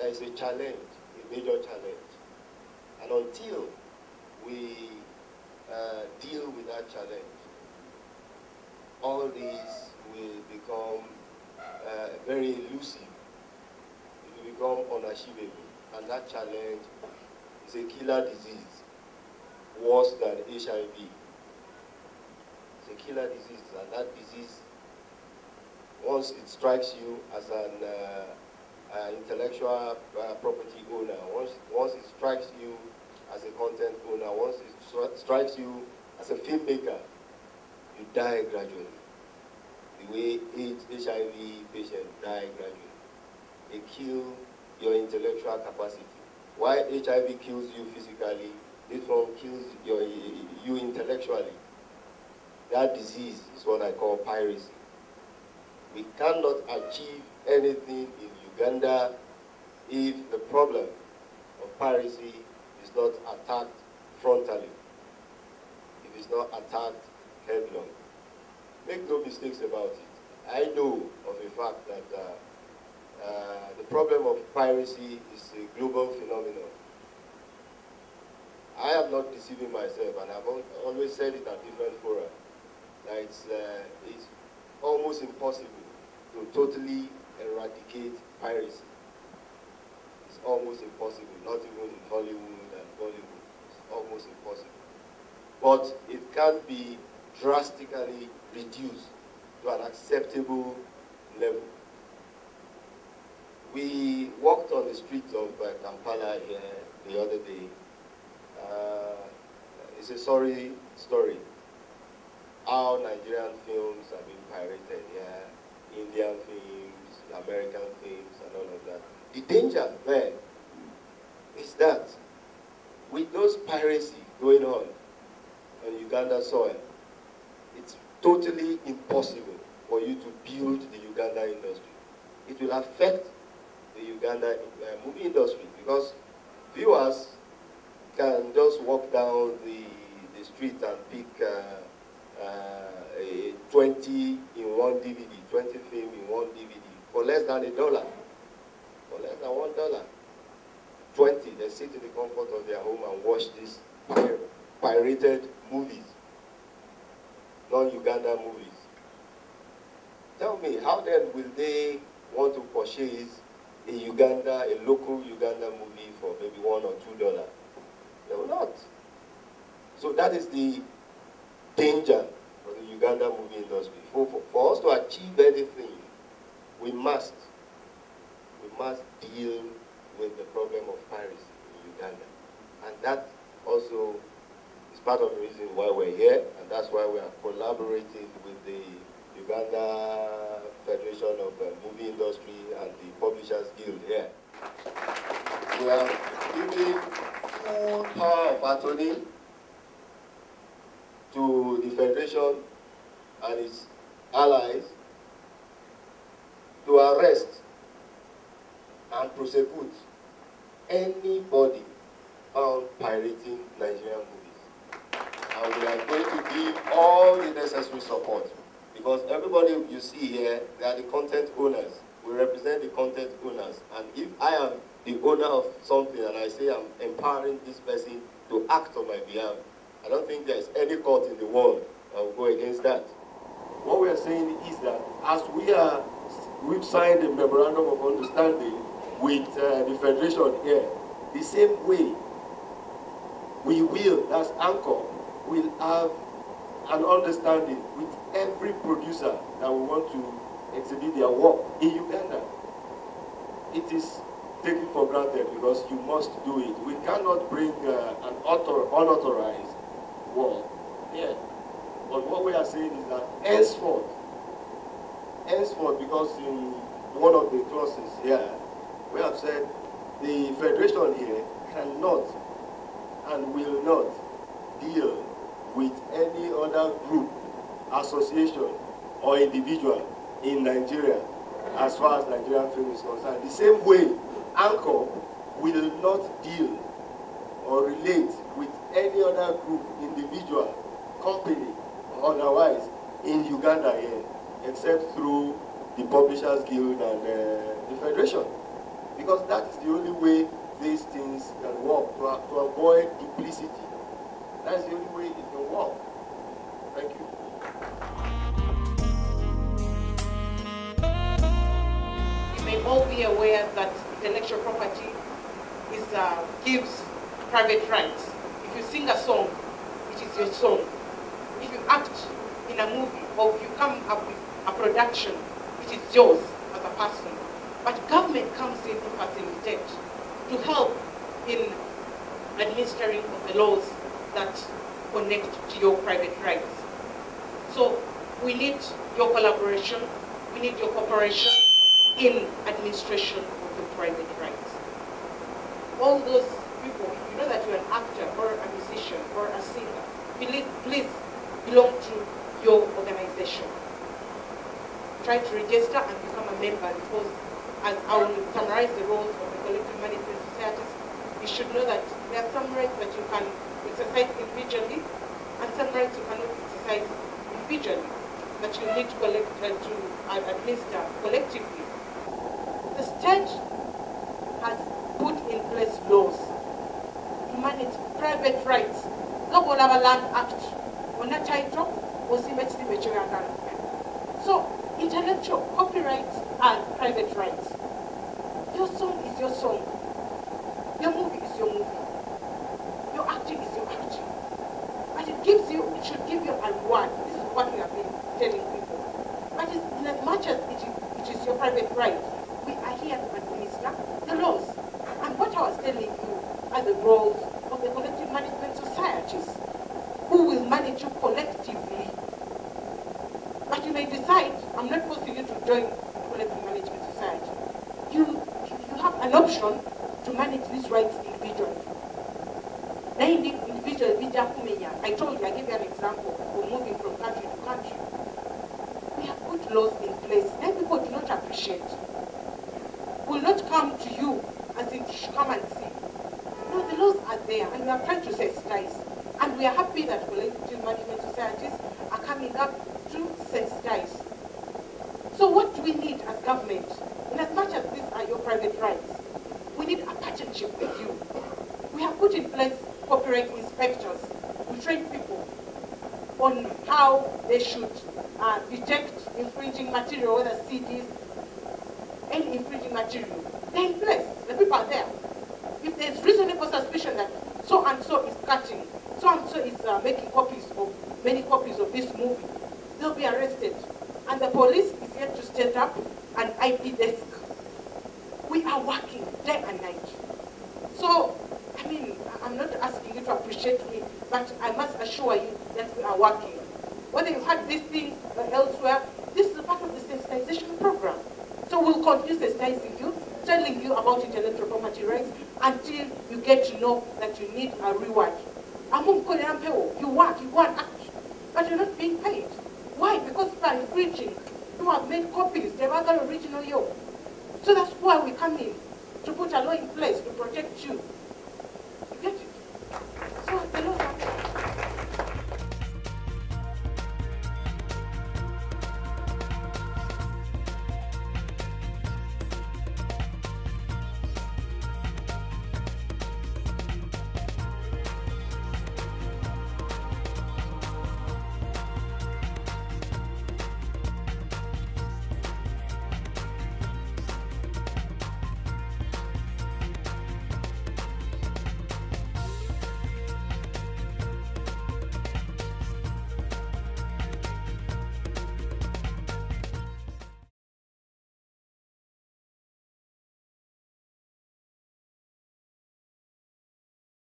there is a challenge, a major challenge. And until we deal with that challenge, all these will become very elusive. It will become unachievable. And that challenge is a killer disease, worse than HIV. It's a killer disease, and that disease, once it strikes you as an intellectual property owner, once it strikes you as a content owner, once it strikes you as a filmmaker, you die gradually. The way HIV patients die gradually. They kill your intellectual capacity. Why HIV kills you physically, this one kills you intellectually. That disease is what I call piracy. We cannot achieve anything in Uganda if the problem of piracy is not attacked frontally, if it's not attacked headlong. Make no mistakes about it. I know of a fact that the problem of piracy is a global phenomenon. I am not deceiving myself, and I've always said it at different fora, that it's almost impossible to totally eradicate piracy. It's almost impossible, not even in Hollywood and Bollywood. It's almost impossible. But it can be drastically reduced to an acceptable level. We walked on the streets of Kampala here the other day. It's a sorry story. How Nigerian films have been pirated here, Indian films, American films, and all of that. The danger there is that with those piracy going on Uganda soil, it's totally impossible for you to build the Uganda industry. It will affect the Uganda movie industry because viewers can just walk down the street and pick a 20 in one DVD, 20 film in one DVD for less than $1, for less than $1. 20, they sit in the comfort of their home and watch these pirated movies, non-Uganda movies. Tell me, how then will they want to purchase a local Uganda movie for maybe $1 or $2? They will not. So that is the danger for the Uganda movie industry. For us to achieve anything, we must deal with the problem of piracy in Uganda. And that also is part of the reason why we're here, and that's why we are collaborating with the Uganda Federation of Movie Industry and the Publishers Guild here. We are giving full power of attorney to the Federation and its allies to arrest and prosecute anybody found pirating Nigerian movies. And we are going to give all the necessary support. Because everybody you see here, they are the content owners. We represent the content owners. And if I am the owner of something and I say I'm empowering this person to act on my behalf, I don't think there's any court in the world that will go against that. What we are saying is that as we've signed a memorandum of understanding with the Federation here, the same way we will, that's ANCOP, will have an understanding with every producer that will want to exhibit their work in Uganda. It is taken for granted because you must do it. We cannot bring an unauthorized work here. But what we are saying is that henceforth, because in one of the clauses here, we have said the Federation here cannot and will not deal with any other group, association, or individual in Nigeria as far as Nigerian film is concerned. The same way, ANCOP will not deal or relate with any other group, individual, company, or otherwise in Uganda here, except through the Publishers Guild and the Federation. because that is the only way these things can work, to avoid duplicity. That's the only way it can work. Thank you. You may all be aware that intellectual property gives private rights. If you sing a song, it is your song. If you act in a movie or if you come up with a production, it is yours as a person. But government comes in to facilitate, to help in administering of the laws that connect to your private rights. So we need your collaboration, we need your cooperation in administration of your private rights. All those people, if you know that you're an actor or a musician or a singer, please belong to your organization. Try to register and become a member, because as I will summarize the roles of the collective management societies, you should know that there are some rights that you can exercise individually and some rights you cannot exercise individually, that you need to administer collectively. The state has put in place laws to manage private rights. Local Land Act, on a title, so intellectual copyrights are private rights. Your song is your song. Your movie is your movie. Your acting is your acting. But it should give you a reward. This is what we have been telling people. But in as much as it is your private right, we are here to administer the laws. And what I was telling you are the roles of the collective management societies, who will manage you collectively. But you may decide, I'm not forcing you to join the collective management society. You have an option to manage these rights individually. I told you, I gave you an example of moving from country to country. We have put laws in place that people do not appreciate. Will not come to you as if you should come and see. No, the laws are there, and we are trying to sensitize. And we are happy that collective management societies are coming up to sensitize. So what do we need as government? In as much as these are your private rights, we need a partnership with you. We have put in place copyright inspectors. We train people on how they should detect infringing material, whether CDs, any infringing material. They're in place. The people are there. If there's reasonable suspicion that so and so is cutting, so and so is making many copies of this movie, they'll be arrested. And the police is yet to set up an IP desk. We are working day and night. So, I mean, I'm not asking you to appreciate me, but I must assure you that we are working. Whether you had these things elsewhere, this is a part of the sensitization program. So we'll continue sensitizing you, telling you about intellectual property rights until you get to know that you need a reward. You work, you go and act, but you're not being paid. Why? Because people are infringing. People have made copies, they have the original yo. So that's why we come in, to put a law in place to protect you